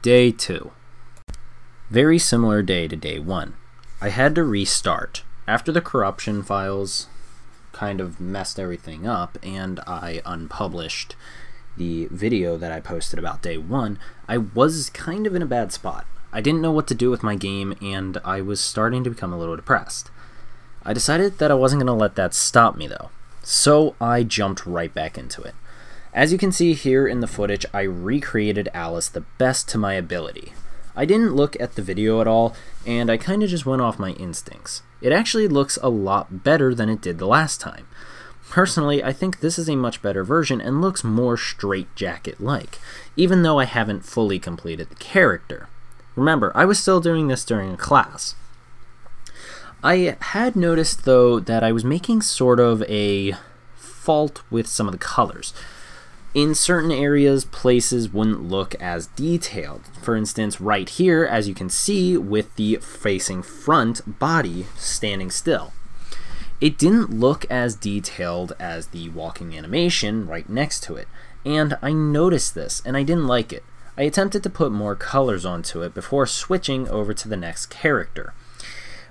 Day 2. Very similar day to day 1. I had to restart. After the corruption files kind of messed everything up and I unpublished the video that I posted about day 1, I was kind of in a bad spot. I didn't know what to do with my game and I was starting to become a little depressed. I decided that I wasn't going to let that stop me though, so I jumped right back into it. As you can see here in the footage, I recreated Alice the best to my ability. I didn't look at the video at all, and I kind of just went off my instincts. It actually looks a lot better than it did the last time. Personally, I think this is a much better version and looks more straitjacket-like, even though I haven't fully completed the character. Remember, I was still doing this during a class. I had noticed, though, that I was making sort of a fault with some of the colors. In certain areas, places wouldn't look as detailed. For instance, right here, as you can see, with the facing front body standing still. It didn't look as detailed as the walking animation right next to it, and I noticed this, and I didn't like it. I attempted to put more colors onto it before switching over to the next character.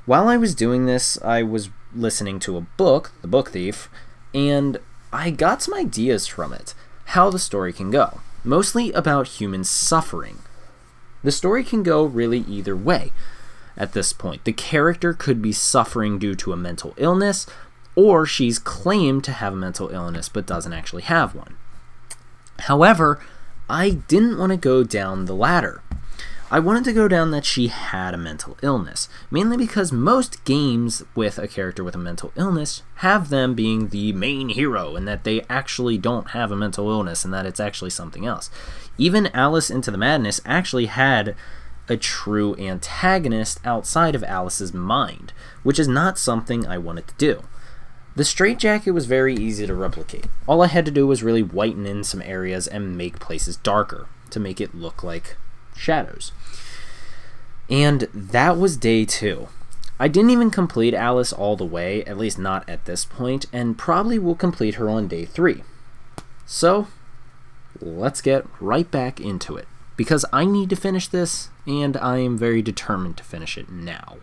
While I was doing this, I was listening to a book, The Book Thief, and I got some ideas from it. How the story can go, mostly about human suffering. The story can go really either way. At this point, the character could be suffering due to a mental illness, or she's claimed to have a mental illness but doesn't actually have one. However, I didn't want to go down the latter. I wanted to go down that she had a mental illness, mainly because most games with a character with a mental illness have them being the main hero and that they actually don't have a mental illness and that it's actually something else. Even Alice Into the Madness actually had a true antagonist outside of Alice's mind, which is not something I wanted to do. The straitjacket was very easy to replicate. All I had to do was really whiten in some areas and make places darker to make it look like shadows. And that was day 2. I didn't even complete Alice all the way, at least not at this point, and probably will complete her on day 3. So, let's get right back into it, because I need to finish this, and I am very determined to finish it now.